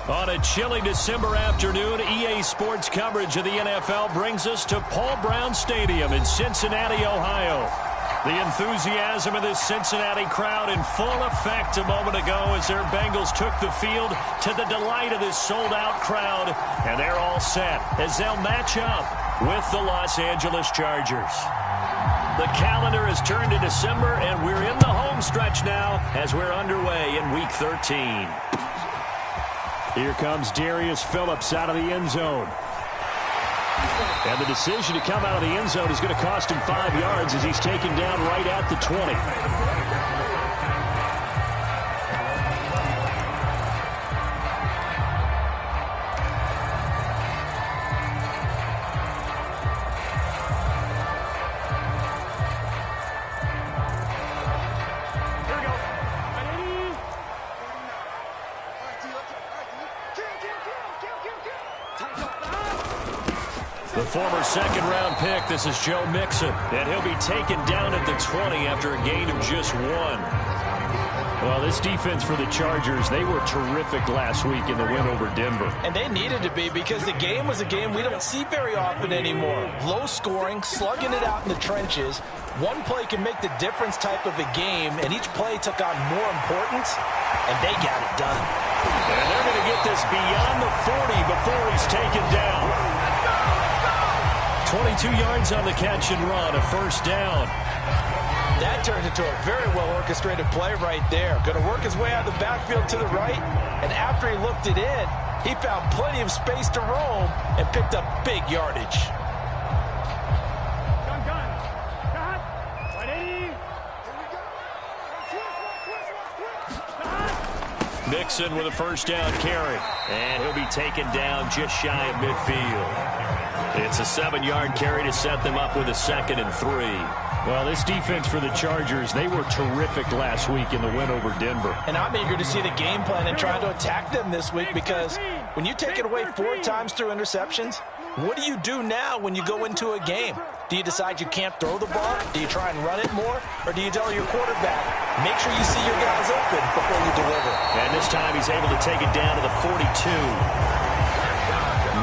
On a chilly December afternoon, EA Sports coverage of the NFL brings us to Paul Brown Stadium in Cincinnati, Ohio. The enthusiasm of this Cincinnati crowd in full effect a moment ago as their Bengals took the field to the delight of this sold-out crowd. And they're all set as they'll match up with the Los Angeles Chargers. The calendar has turned to December, and we're in the home stretch now as we're underway in Week 13. Here comes Darius Phillips out of the end zone. And the decision to come out of the end zone is going to cost him 5 yards as he's taken down right at the 20. The former second-round pick, this is Joe Mixon, and he'll be taken down at the 20 after a gain of just 1. Well, this defense for the Chargers, they were terrific last week in the win over Denver. And they needed to be because the game was a game we don't see very often anymore. Low scoring, slugging it out in the trenches. One play can make the difference type of a game, and each play took on more importance, and they got it done. And they're going to get this beyond the 40 before he's taken down. 22 yards on the catch and run, a first down. That turned into a very well-orchestrated play right there. Going to work his way out of the backfield to the right, and after he looked it in, he found plenty of space to roam and picked up big yardage. Mixon with a first down carry, and he'll be taken down just shy of midfield. It's a 7-yard carry to set them up with a 2nd and 3. Well, this defense for the Chargers, they were terrific last week in the win over Denver. And I'm eager to see the game plan and try to attack them this week because when you take it away 4 times through interceptions, what do you do now when you go into a game? Do you decide you can't throw the ball? Do you try and run it more? Or do you tell your quarterback, make sure you see your guys open before you deliver? And this time he's able to take it down to the 42.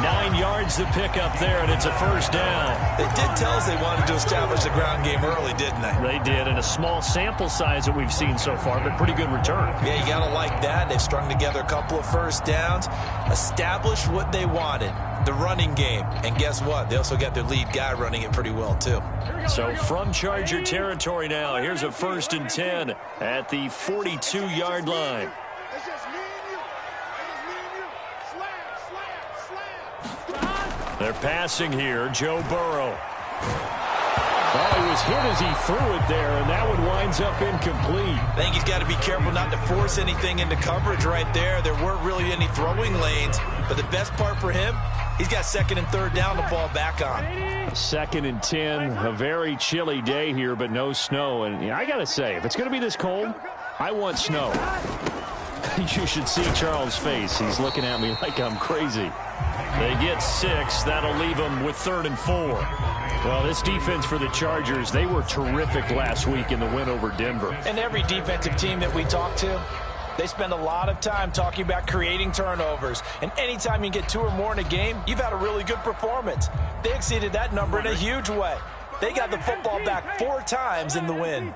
9 yards to pick up there, and it's a first down. They did tell us they wanted to establish the ground game early, didn't they? They did, and a small sample size that we've seen so far, but pretty good return. Yeah, you got to like that. They've strung together a couple of first downs, established what they wanted, the running game. And guess what? They also got their lead guy running it pretty well, too. So from Charger territory now, here's a 1st and 10 at the 42-yard line. They're passing here, Joe Burrow. Oh, he was hit as he threw it there, and that one winds up incomplete. I think he's got to be careful not to force anything into coverage right there. There weren't really any throwing lanes, but the best part for him, he's got 2nd and 3rd down to fall back on. 2nd and 10, a very chilly day here, but no snow. And I got to say, if it's going to be this cold, I want snow. You should see Charles' face. He's looking at me like I'm crazy. They get 6. That'll leave them with 3rd and 4. Well, this defense for the Chargers, they were terrific last week in the win over Denver. And every defensive team that we talk to, they spend a lot of time talking about creating turnovers. And anytime you get 2 or more in a game, you've had a really good performance. They exceeded that number in a huge way. They got the football back 4 times in the win.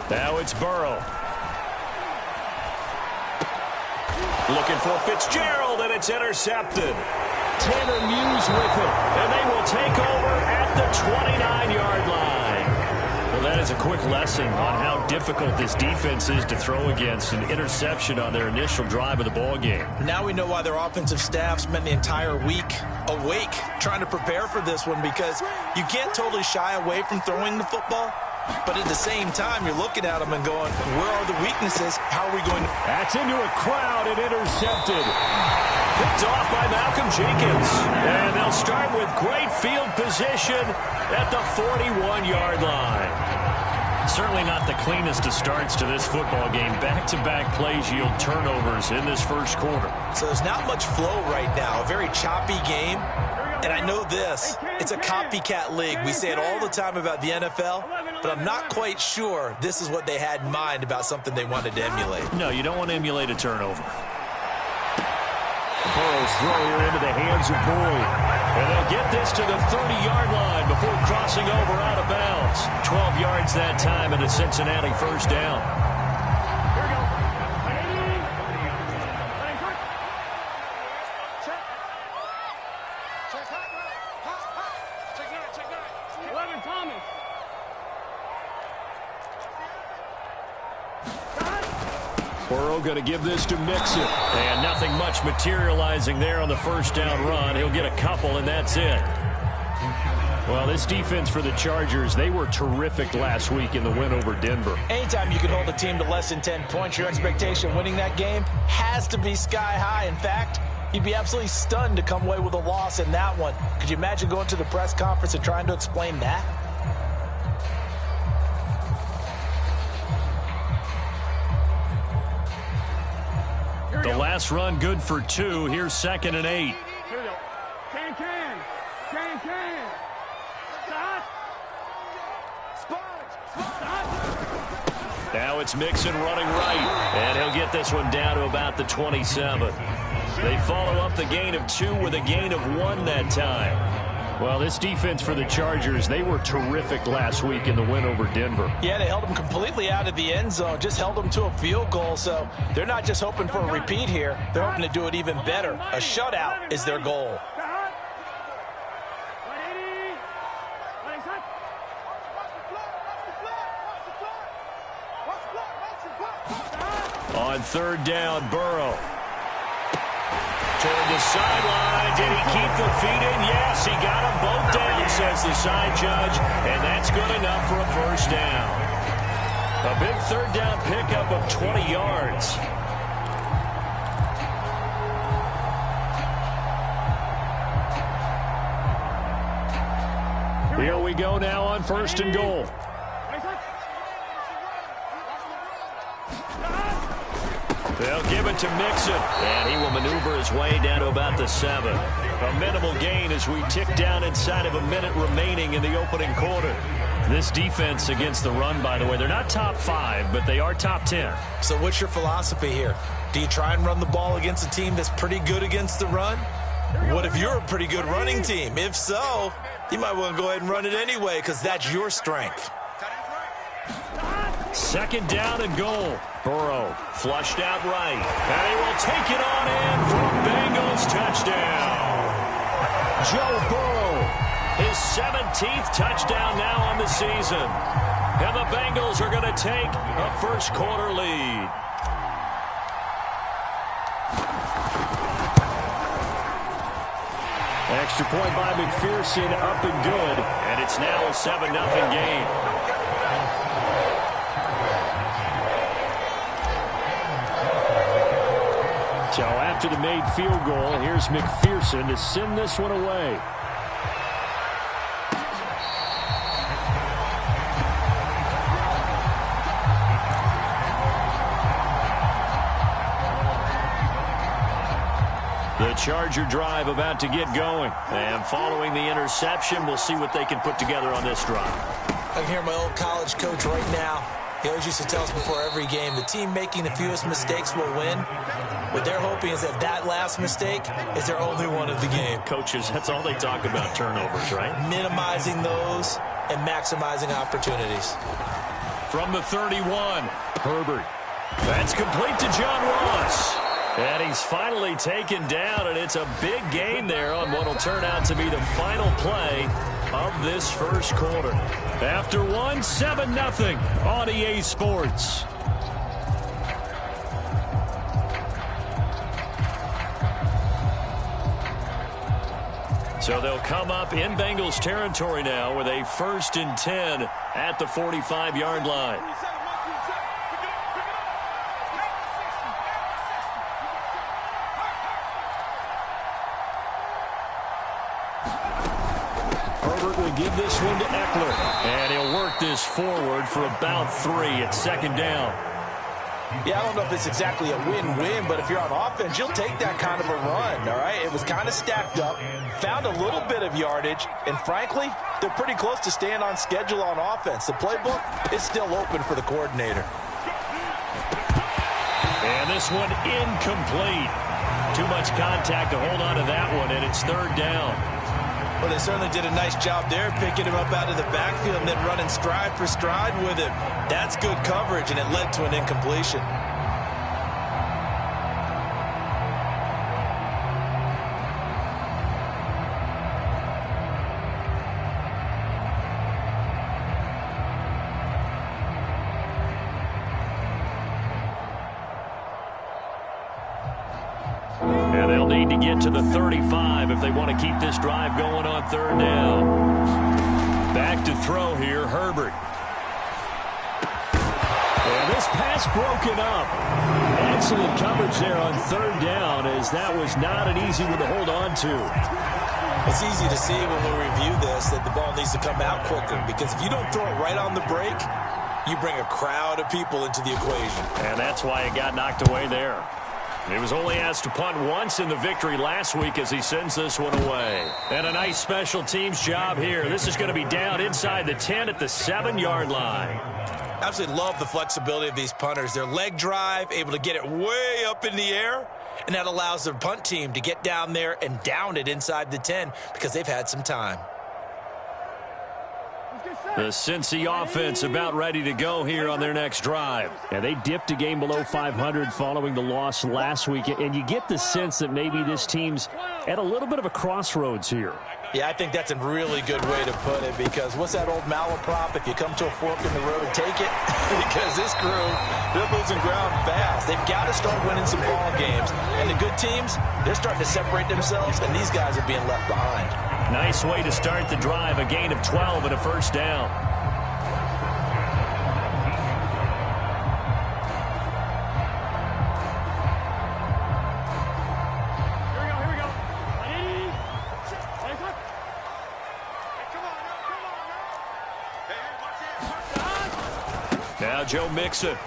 Now it's Burrow. Looking for Fitzgerald, and it's intercepted. Tanner Muse with it, and they will take over at the 29-yard line. Well, that is a quick lesson on how difficult this defense is to throw against. An interception on their initial drive of the ball game. Now we know why their offensive staff spent the entire week awake trying to prepare for this one, because you can't totally shy away from throwing the football. But at the same time, you're looking at them and going, where are the weaknesses? How are we going to... That's into a crowd and intercepted. Picked off by Malcolm Jenkins. And they'll start with great field position at the 41-yard line. Certainly not the cleanest of starts to this football game. Back-to-back plays yield turnovers in this first quarter. So there's not much flow right now. A very choppy game. And I know this, it's a copycat league. We say it all the time about the NFL, but I'm not quite sure this is what they had in mind about something they wanted to emulate. No, you don't want to emulate a turnover. Burrow's throw here into the hands of Boyd. And they'll get this to the 30-yard line before crossing over out of bounds. 12 yards that time and a Cincinnati first down. Burrow going to give this to Mixon. And nothing much materializing there on the first down run. He'll get a couple, and that's it. Well, this defense for the Chargers, they were terrific last week in the win over Denver. Anytime you can hold a team to less than 10 points, your expectation winning that game has to be sky high. In fact, you'd be absolutely stunned to come away with a loss in that one. Could you imagine going to the press conference and trying to explain that? The last run good for 2. Here's 2nd and 8. Here we go. Can. Now it's Mixon running right. And he'll get this one down to about the 27. They follow up the gain of 2 with a gain of 1 that time. Well, this defense for the Chargers, they were terrific last week in the win over Denver. Yeah, they held them completely out of the end zone, just held them to a field goal. So they're not just hoping for a repeat here. They're hoping to do it even better. A shutout is their goal. On 3rd down, Burrow. Toward the sideline. Did he keep the feet in? Yes, he got them both down, says the side judge. And that's good enough for a first down. A big 3rd down pickup of 20 yards. Here we go now on 1st and goal. They'll give it to Mixon, and he will maneuver his way down to about the 7. A minimal gain as we tick down inside of a minute remaining in the opening quarter. This defense against the run, by the way, they're not top 5, but they are top 10. So what's your philosophy here? Do you try and run the ball against a team that's pretty good against the run? What if you're a pretty good running team? If so, you might want to go ahead and run it anyway because that's your strength. 2nd down and goal. Burrow flushed out right. And he will take it on in for a Bengals touchdown. Joe Burrow, his 17th touchdown now on the season. And the Bengals are going to take a first quarter lead. Extra point by McPherson, up and good. And it's now a 7-0 game. So after the made field goal, here's McPherson to send this one away. The Charger drive about to get going. And following the interception, we'll see what they can put together on this drive. I can hear my old college coach right now. He always used to tell us before every game, the team making the fewest mistakes will win. What they're hoping is that that last mistake is their only one of the game. Coaches, that's all they talk about, turnovers, right? Minimizing those and maximizing opportunities. From the 31, Herbert. That's complete to John Ross. And he's finally taken down, and it's a big gain there on what will turn out to be the final play of this first quarter. After 7-0 on EA Sports. So they'll come up in Bengals territory now with a 1st and 10 at the 45-yard line. Herbert will give this one to Eckler. And he'll work this forward for about 3 at 2nd down. Yeah, I don't know if it's exactly a win-win, but if you're on offense, you'll take that kind of a run, all right? It was kind of stacked up, found a little bit of yardage, and frankly, they're pretty close to staying on schedule on offense. The playbook is still open for the coordinator. And this one incomplete. Too much contact to hold on to that one, and it's third down. Well, they certainly did a nice job there, picking him up out of the backfield and then running stride for stride with him. That's good coverage, and it led to an incompletion. And they'll need to get to the 35 if they want to keep this drive going on third down. Back to throw here, Herbert. And this pass broken up. Excellent coverage there on third down, as that was not an easy one to hold on to. It's easy to see when we review this that the ball needs to come out quicker, because if you don't throw it right on the break, you bring a crowd of people into the equation. And that's why it got knocked away there. He was only asked to punt once in the victory last week as he sends this one away. And a nice special teams job here. This is going to be down inside the 10 at the 7-yard line. Absolutely love the flexibility of these punters. Their leg drive, able to get it way up in the air, and that allows their punt team to get down there and down it inside the 10 because they've had some time. The Cincy offense about ready to go here on their next drive. And they dipped a game below 500 following the loss last week. And you get the sense that maybe this team's at a little bit of a crossroads here. Yeah, I think that's a really good way to put it, because what's that old malaprop? If you come to a fork in the road, take it. Because this crew, they're losing ground fast. They've got to start winning some ball games. And the good teams, they're starting to separate themselves, and these guys are being left behind. Nice way to start the drive, a gain of 12 and a first down. Here we go. Ready? Hey, come on now. Hey, watch it. Now Joe Mixon.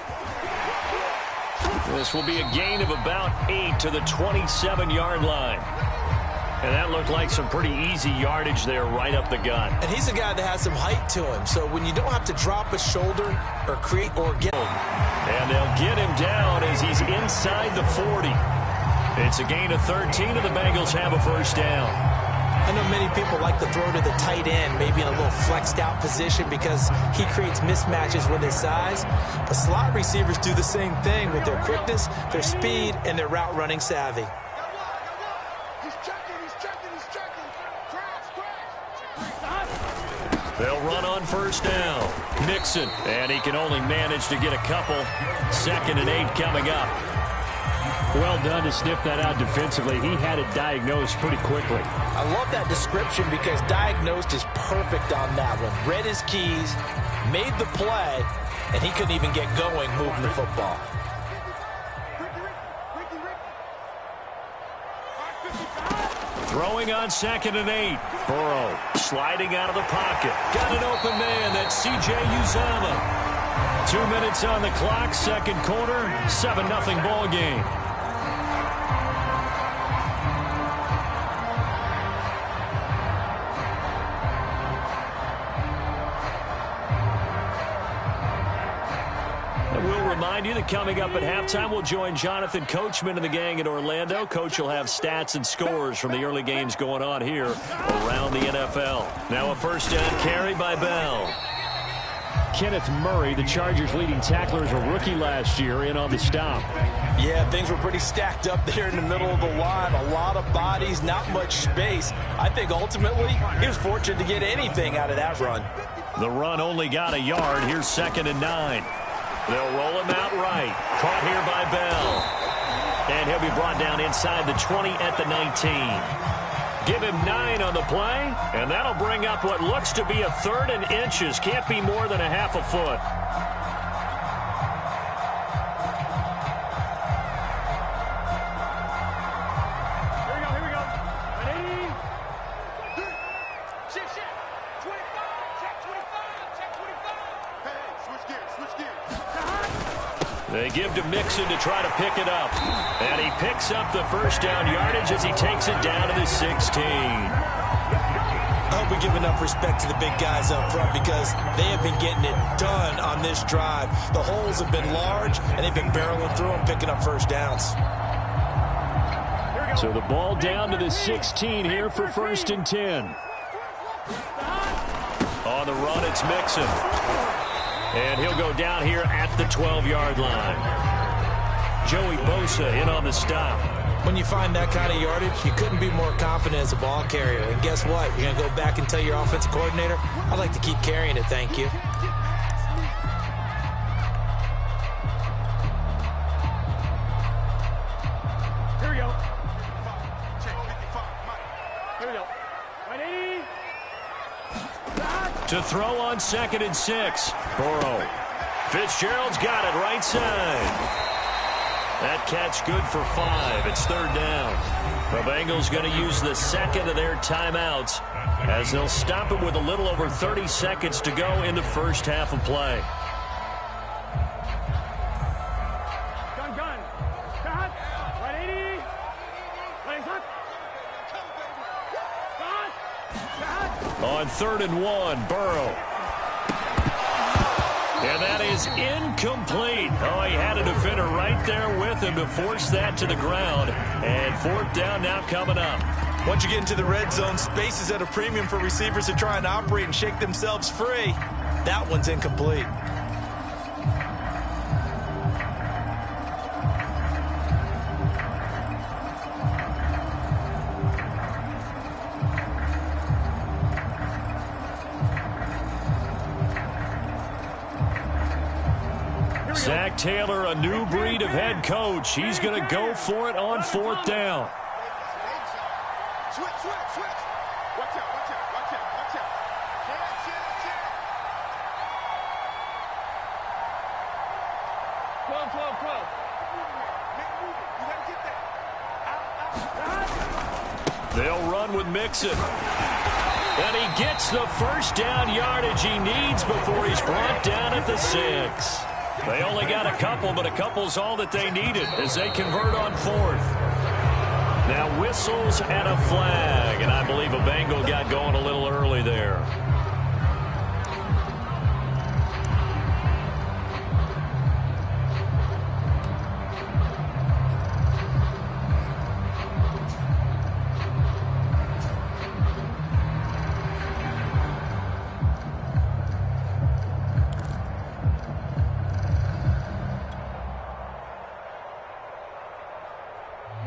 This will be a gain of about 8 to the 27-yard line. And that looked like some pretty easy yardage there right up the gut. And he's a guy that has some height to him, so when you don't have to drop a shoulder or create or get... And they'll get him down as he's inside the 40. It's a gain of 13, and the Bengals have a first down. I know many people like to throw to the tight end, maybe in a little flexed out position because he creates mismatches with his size. But slot receivers do the same thing with their quickness, their speed, and their route running savvy. They'll run on first down. Mixon, and he can only manage to get a couple. 2nd and 8 coming up. Well done to sniff that out defensively. He had it diagnosed pretty quickly. I love that description because diagnosed is perfect on that one. Read his keys, made the play, and he couldn't even get going moving the football. Throwing on 2nd and 8. Burrow sliding out of the pocket. Got an open man. That's C.J. Uzomah. 2 minutes on the clock. Second quarter. 7-0 ball game. We'll remind you that coming up at halftime, we'll join Jonathan Coachman and the gang in Orlando. Coach will have stats and scores from the early games going on here around the NFL. Now a first down carry by Bell. Kenneth Murray, the Chargers' leading tackler, is a rookie last year, in on the stop. Yeah, things were pretty stacked up there in the middle of the line. A lot of bodies, not much space. I think ultimately he was fortunate to get anything out of that run. The run only got a yard. Here's 2nd and 9. They'll roll him out right. Caught here by Bell. And he'll be brought down inside the 20 at the 19. Give him 9 on the play, and that'll bring up what looks to be a 3rd and inches. Can't be more than a half a foot. Here we go. Ready? Check. 25. Check 25. Hey, switch gears. They give to Mixon to try to pick it up. And he picks up the first down yardage as he takes it down to the 16. I hope we give enough respect to the big guys up front because they have been getting it done on this drive. The holes have been large, and they've been barreling through them, picking up first downs. So the ball down to the 16 here for 1st and 10. On the run, it's Mixon. And he'll go down here at the 12-yard line. Joey Bosa in on the stop. When you find that kind of yardage, you couldn't be more confident as a ball carrier. And guess what? You're going to go back and tell your offensive coordinator, I'd like to keep carrying it, thank you. Here we go. Here we go. 180. To throw on 2nd and 6. Burrow. Fitzgerald's got it right side. That catch good for 5. It's 3rd down. The Bengals going to use the second of their timeouts as they'll stop it with a little over 30 seconds to go in the first half of play. Gun. Stop. 180. Legs up. Stop. On 3rd and 1, Burrow. And that is incomplete. Oh, he had a defender right there with him to force that to the ground. And 4th down now coming up. Once you get into the red zone, space is at a premium for receivers to try and operate and shake themselves free. That one's incomplete. Zach Taylor, a new breed of head coach. He's going to go for it on 4th down. Switch. Watch out. 12. You gotta get that. They'll run with Mixon. And he gets the first down yardage he needs before he's brought down at the 6. They only got a couple, but a couple's all that they needed as they convert on 4th. Now whistles and a flag, and I believe a Bengal got going a little early there.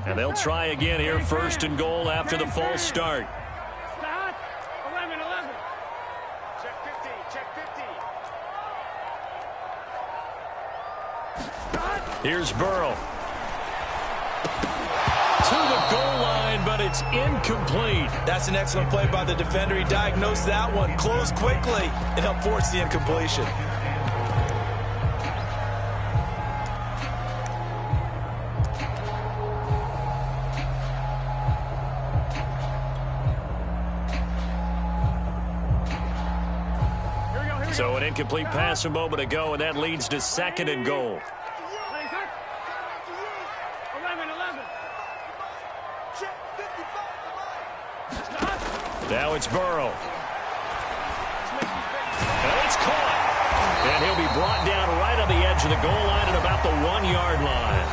And they'll try again here, 1st and goal after the false start. Stop. 11. Check 50. Here's Burrow. To the goal line, but it's incomplete. That's an excellent play by the defender. He diagnosed that one, closed quickly, and helped force the incompletion. So an incomplete pass a moment ago, and that leads to 2nd and goal. Legs up. 11. Check 55. Now it's Burrow. And it's caught. And he'll be brought down right on the edge of the goal line at about the 1-yard line.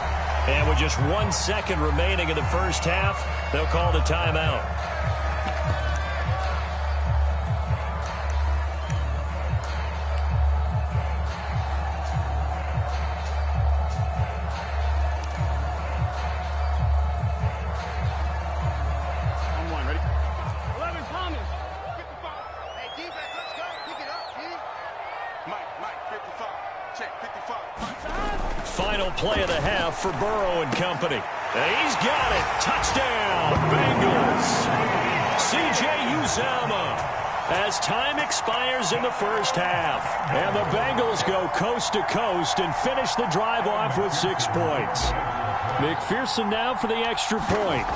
And with just 1 second remaining in the first half, they'll call the timeout. Final play of the half for Burrow and company. And he's got it. Touchdown, Bengals. C.J. Uzomah as time expires in the first half. And the Bengals go coast to coast and finish the drive off with 6 points. McPherson now for the extra point.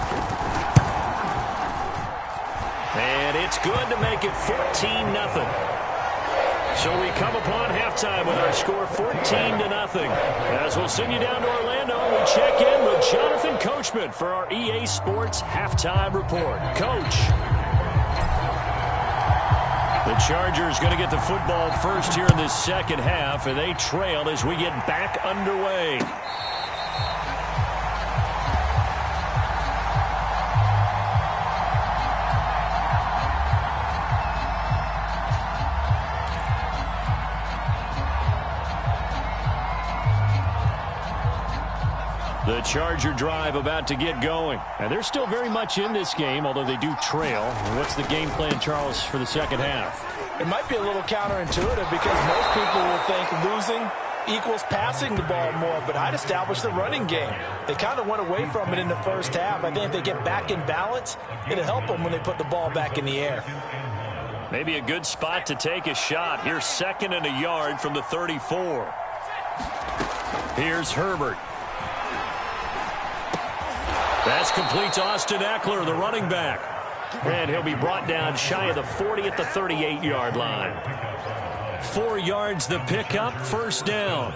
And it's good to make it 14-0. So we come upon halftime with our score 14-0. As we'll send you down to Orlando, we check in with Jonathan Coachman for our EA Sports Halftime Report. Coach. The Chargers going to get the football first here in this second half, and they trail as we get back underway. The Charger drive about to get going. And they're still very much in this game, although they do trail. What's the game plan, Charles, for the second half? It might be a little counterintuitive because most people will think losing equals passing the ball more, but I'd establish the running game. They kind of went away from it in the first half. I think if they get back in balance, it'll help them when they put the ball back in the air. Maybe a good spot to take a shot. Here's 2nd and a yard from the 34. Here's Herbert. That's complete to Austin Eckler, the running back. And he'll be brought down shy of the 40 at the 38-yard line. 4 yards the pickup, first down.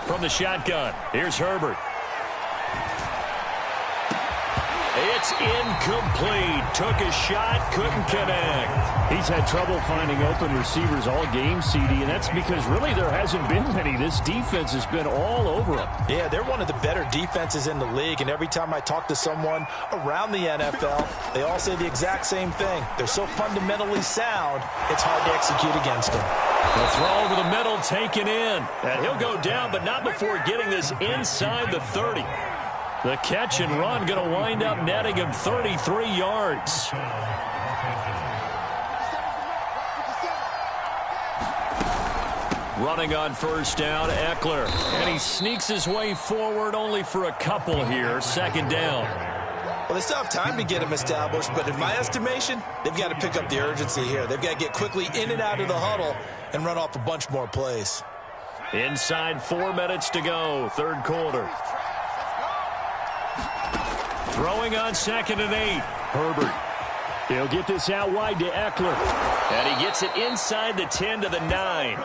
From the shotgun, here's Herbert. It's incomplete. Took a shot, couldn't connect. He's had trouble finding open receivers all game, CD, and that's because really there hasn't been many. This defense has been all over them. Yeah, they're one of the better defenses in the league, and every time I talk to someone around the NFL, they all say the exact same thing. They're so fundamentally sound, it's hard to execute against them. The throw over the middle taken in. And he'll go down, but not before getting this inside the 30. The catch and run going to wind up netting him 33 yards. Running on first down, Eckler. And he sneaks his way forward only for a couple here. Second down. Well, they still have time to get him established, but in my estimation, they've got to pick up the urgency here. They've got to get quickly in and out of the huddle and run off a bunch more plays. Inside 4 minutes to go, third quarter. Throwing on 2nd and 8. Herbert. He'll get this out wide to Eckler. And he gets it inside the 10 to the 9.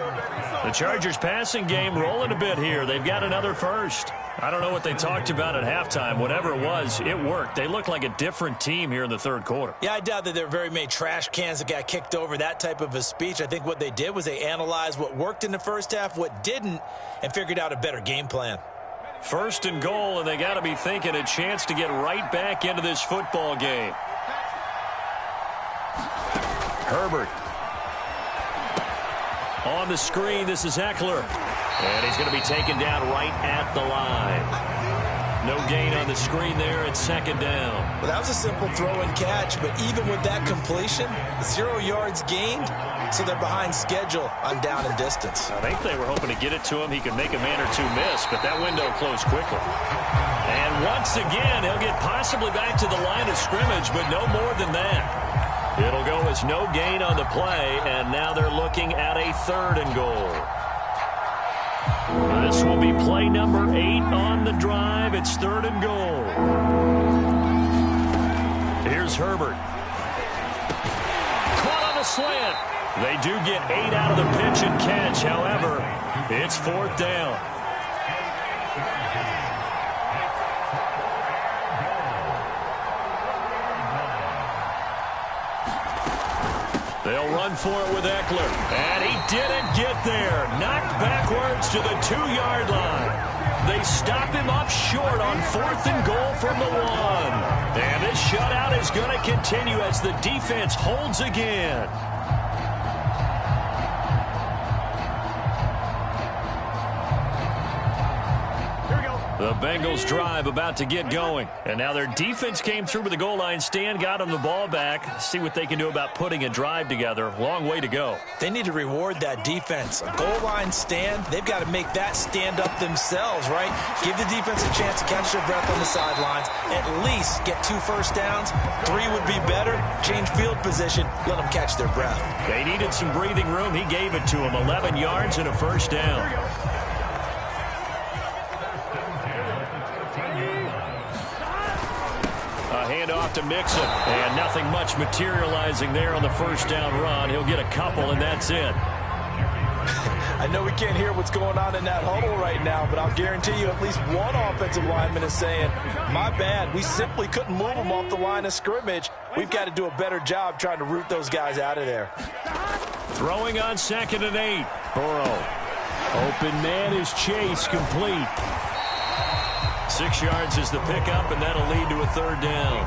The Chargers passing game rolling a bit here. They've got another first. I don't know what they talked about at halftime. Whatever it was, it worked. They look like a different team here in the third quarter. Yeah, I doubt that there are very many trash cans that got kicked over, that type of a speech. I think what they did was they analyzed what worked in the first half, what didn't, and figured out a better game plan. First and goal, and they got to be thinking a chance to get right back into this football game. Herbert. On the screen, this is Eckler. And he's going to be taken down right at the line. No gain on the screen there at second down. Well, that was a simple throw and catch, but even with that completion, 0 yards gained, so they're behind schedule on down and distance. I think they were hoping to get it to him. He could make a man or two miss, but that window closed quickly. And once again, he'll get possibly back to the line of scrimmage, but no more than that. It'll go as no gain on the play, and now they're looking at a 3rd and goal. This will be play number 8 on the drive. It's 3rd and goal. Here's Herbert. Caught on a slant. They do get 8 out of the pitch and catch. However, it's 4th down. They'll run for it with Eckler. And he didn't get there. Knocked backwards to the 2-yard line. They stop him up short on 4th and goal from the 1. And this shutout is going to continue as the defense holds again. Here we go. The Bengals drive about to get going. And now their defense came through with the goal line stand, got them the ball back. See what they can do about putting a drive together. Long way to go. They need to reward that defense. A goal line stand, they've got to make that stand up themselves, right? Give the defense a chance to catch their breath on the sidelines. At least get 2 first downs. 3 would be better. Change field position. Let them catch their breath. They needed some breathing room. He gave it to them. 11 yards and a first down. Handoff to Mixon, and nothing much materializing there on the first down run. He'll get a couple, and that's it. I know we can't hear what's going on in that huddle right now, but I'll guarantee you at least one offensive lineman is saying, my bad, we simply couldn't move them off the line of scrimmage. We've got to do a better job trying to root those guys out of there. Throwing on 2nd and 8. Burrow. Open man is Chase, complete. 6 yards is the pickup, and that'll lead to a 3rd down.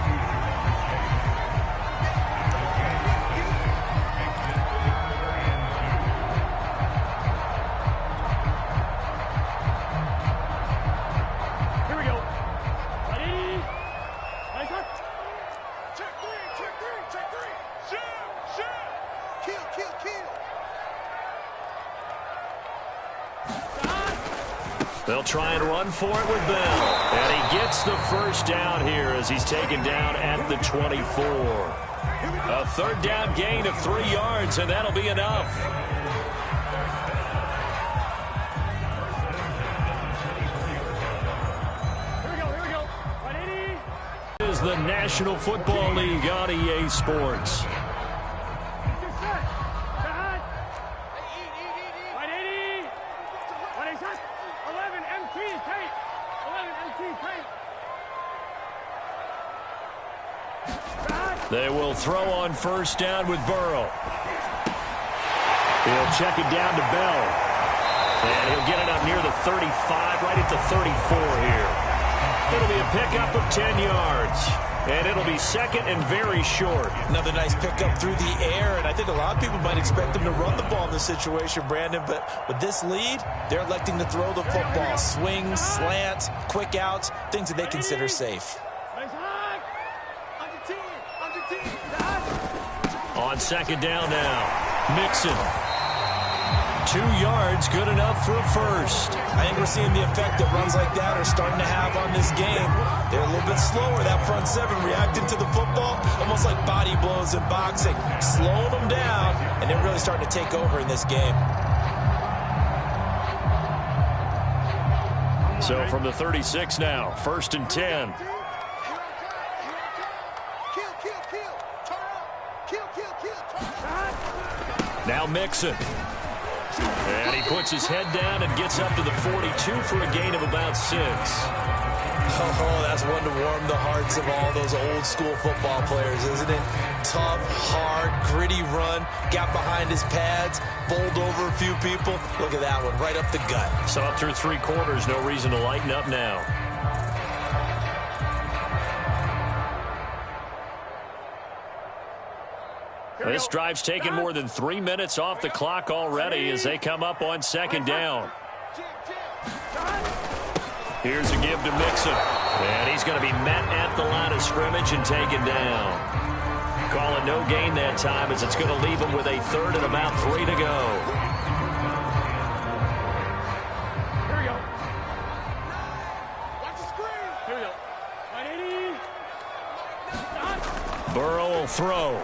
Here we go. Ready? Nice hut. Check 3, check 3, check 3. Shoot, shoot. Kill, kill, kill. They'll try and run for it with Bell. And he gets the first down here as he's taken down at the 24. A 3rd down gain of 3 yards, and that'll be enough. Here we go. 180. This is the National Football League on EA Sports. Get set. Set. 180. 180 set. 11 MT tape. 11 MT tape. Set. They will throw on first down with Burrow. He'll check it down to Bell. And he'll get it up near the 35, right at the 34 here. It'll be a pickup of 10 yards. And it'll be 2nd and very short. Another nice pickup through the air, and I think a lot of people might expect them to run the ball in this situation, Brandon, but with this lead, they're electing to throw the football. Swings, slants, quick outs, things that they consider safe. Nice hug. On the team. On the team. Set. On 2nd down now, Mixon. 2 yards, good enough for a first. I think we're seeing the effect that runs like that are starting to have on this game. They're a little bit slower, that front 7, reacting to the football, almost like body blows in boxing, slowing them down, and they're really starting to take over in this game. So from the 36 now, 1st and 10. Kill, kill, kill. Turn up. Kill, kill, kill. Turn up. Now Mixon. And he puts his head down and gets up to the 42 for a gain of about 6. Oh, that's one to warm the hearts of all those old school football players, isn't it? Tough, hard, gritty run, got behind his pads, bowled over a few people. Look at that one, right up the gut. So up through 3 quarters, no reason to lighten up now. This drive's taken more than 3 minutes off the clock already as they come up on 2nd down. Here's a give to Mixon. And he's going to be met at the line of scrimmage and taken down. Call it no gain that time as it's going to leave him with a 3rd and about 3 to go. Here we go. Watch the screen. Here we go. 180. Burrow will throw.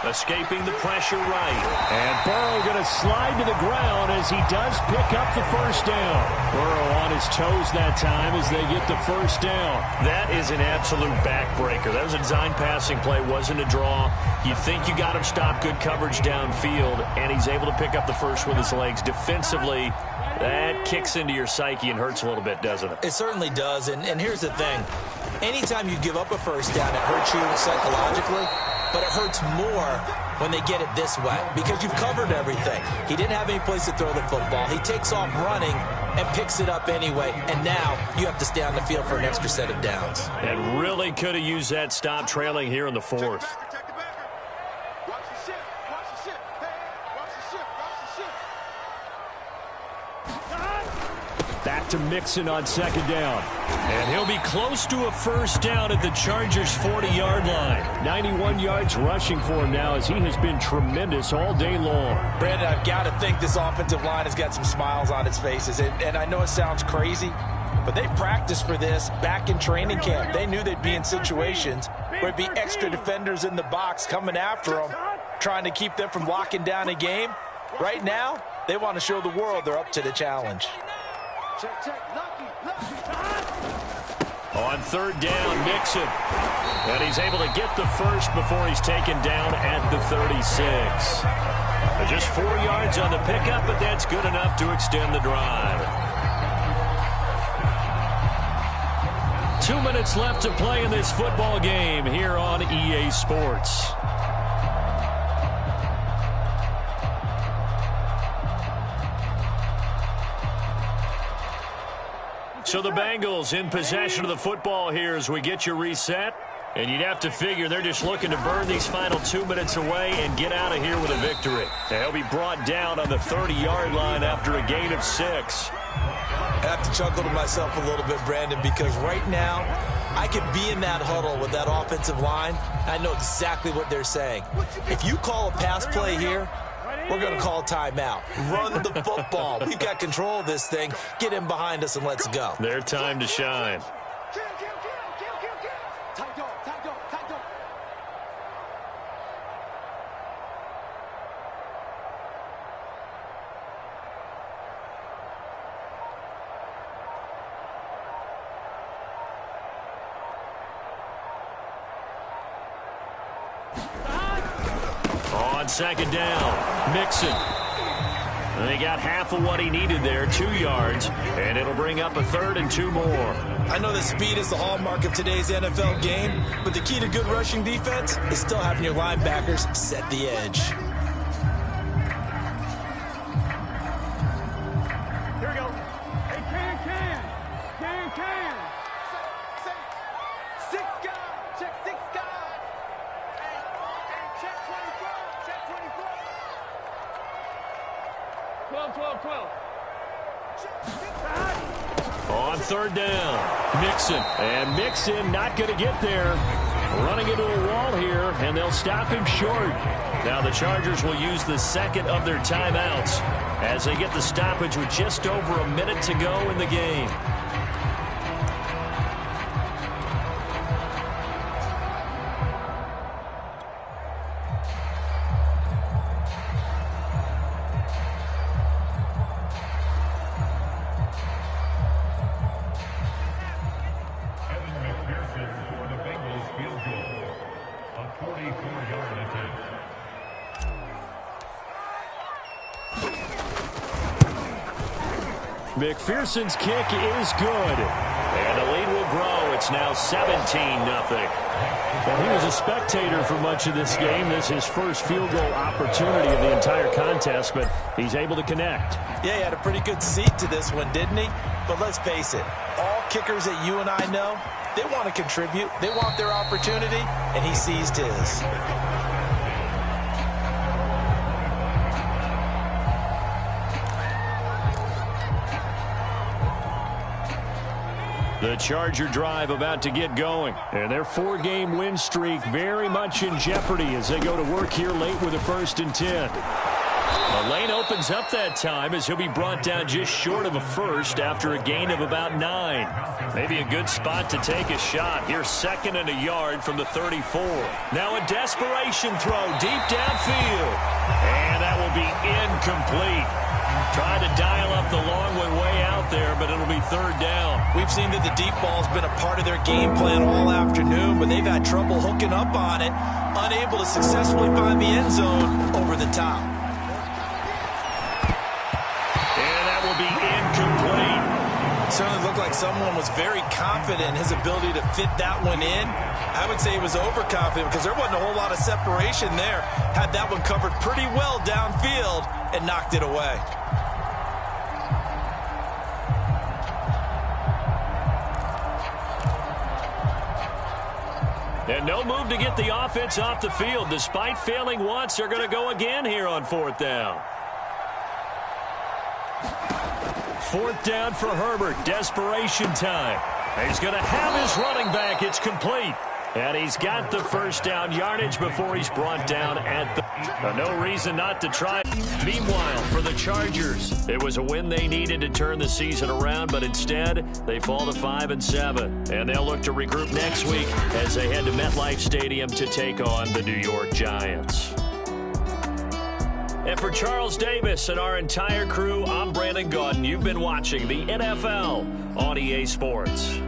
Escaping the pressure right. And Burrow going to slide to the ground as he does pick up the first down. Burrow on his toes that time as they get the first down. That is an absolute backbreaker. That was a design passing play, wasn't a draw. You think you got him stopped, good coverage downfield, and he's able to pick up the first with his legs. Defensively, that kicks into your psyche and hurts a little bit, doesn't it? It certainly does, and here's the thing. Anytime you give up a first down, it hurts you psychologically. But it hurts more when they get it this way because you've covered everything. He didn't have any place to throw the football. He takes off running and picks it up anyway. And now you have to stay on the field for an extra set of downs. And really could have used that stop trailing here in the 4th. Protect the backer. Watch the shift. Watch the shift. Hey, watch the shift. Watch the shift. Back back to Mixon on second down. And he'll be close to a first down at the Chargers' 40-yard line. 91 yards rushing for him now as he has been tremendous all day long. Brandon, I've got to think this offensive line has got some smiles on its faces. And I know it sounds crazy, but they practiced for this back in training camp. They knew they'd be in situations where it'd be extra defenders in the box coming after them, trying to keep them from locking down a game. Right now, they want to show the world they're up to the challenge. On third down, Mixon. And he's able to get the first before he's taken down at the 36. Just 4 yards on the pickup, but that's good enough to extend the drive. 2 minutes left to play in this football game here on EA Sports. So the Bengals in possession of the football here as we get you reset. And you'd have to figure they're just looking to burn these final 2 minutes away and get out of here with a victory. They'll be brought down on the 30-yard line after a gain of 6. I have to chuckle to myself a little bit, Brandon, because right now I could be in that huddle with that offensive line. I know exactly what they're saying. If you call a pass play here, we're going to call timeout. Run the football. We've got control of this thing. Get in behind us and let's go. Their time to shine. On second down, Mixon. And he got half of what he needed there, 2 yards, and it'll bring up a third and 2 more. I know that speed is the hallmark of today's NFL game, but the key to good rushing defense is still having your linebackers set the edge. Here we go. Hey, can. 6 guys. Check 6 guys. Hey, check 24. Check 24. 12. On third down, Mixon. And Mixon not going to get there. Running into a wall here, and they'll stop him short. Now the Chargers will use the second of their timeouts as they get the stoppage with just over a minute to go in the game. McPherson's kick is good. And the lead will grow. It's now 17-0. Well, he was a spectator for much of this game. This is his first field goal opportunity of the entire contest, but he's able to connect. Yeah, he had a pretty good seat to this one, didn't he? But let's face it, all kickers that you and I know, they want to contribute. They want their opportunity, and he seized his. The Charger drive about to get going. And their 4-game win streak very much in jeopardy as they go to work here late with a 1st and 10. The lane opens up that time as he'll be brought down just short of a first after a gain of about 9. Maybe a good spot to take a shot. Here's 2nd and a yard from the 34. Now a desperation throw deep downfield. And that will be incomplete. Trying to dial up the long one way out there, but it'll be 3rd down. We've seen that the deep ball's been a part of their game plan all afternoon, but they've had trouble hooking up on it, unable to successfully find the end zone over the top. And that will be incomplete. Certainly looked like someone was very confident in his ability to fit that one in. I would say he was overconfident because there wasn't a whole lot of separation there. Had that one covered pretty well downfield and knocked it away. And no move to get the offense off the field. Despite failing once, they're going to go again here on 4th down. 4th down for Herbert. Desperation time. He's going to have his running back. It's complete. And he's got the first down yardage before he's brought down at the... No reason not to try. Meanwhile, for the Chargers, it was a win they needed to turn the season around, but instead, they fall to 5-7. And they'll look to regroup next week as they head to MetLife Stadium to take on the New York Giants. And for Charles Davis and our entire crew, I'm Brandon Gaudin. You've been watching the NFL on EA Sports.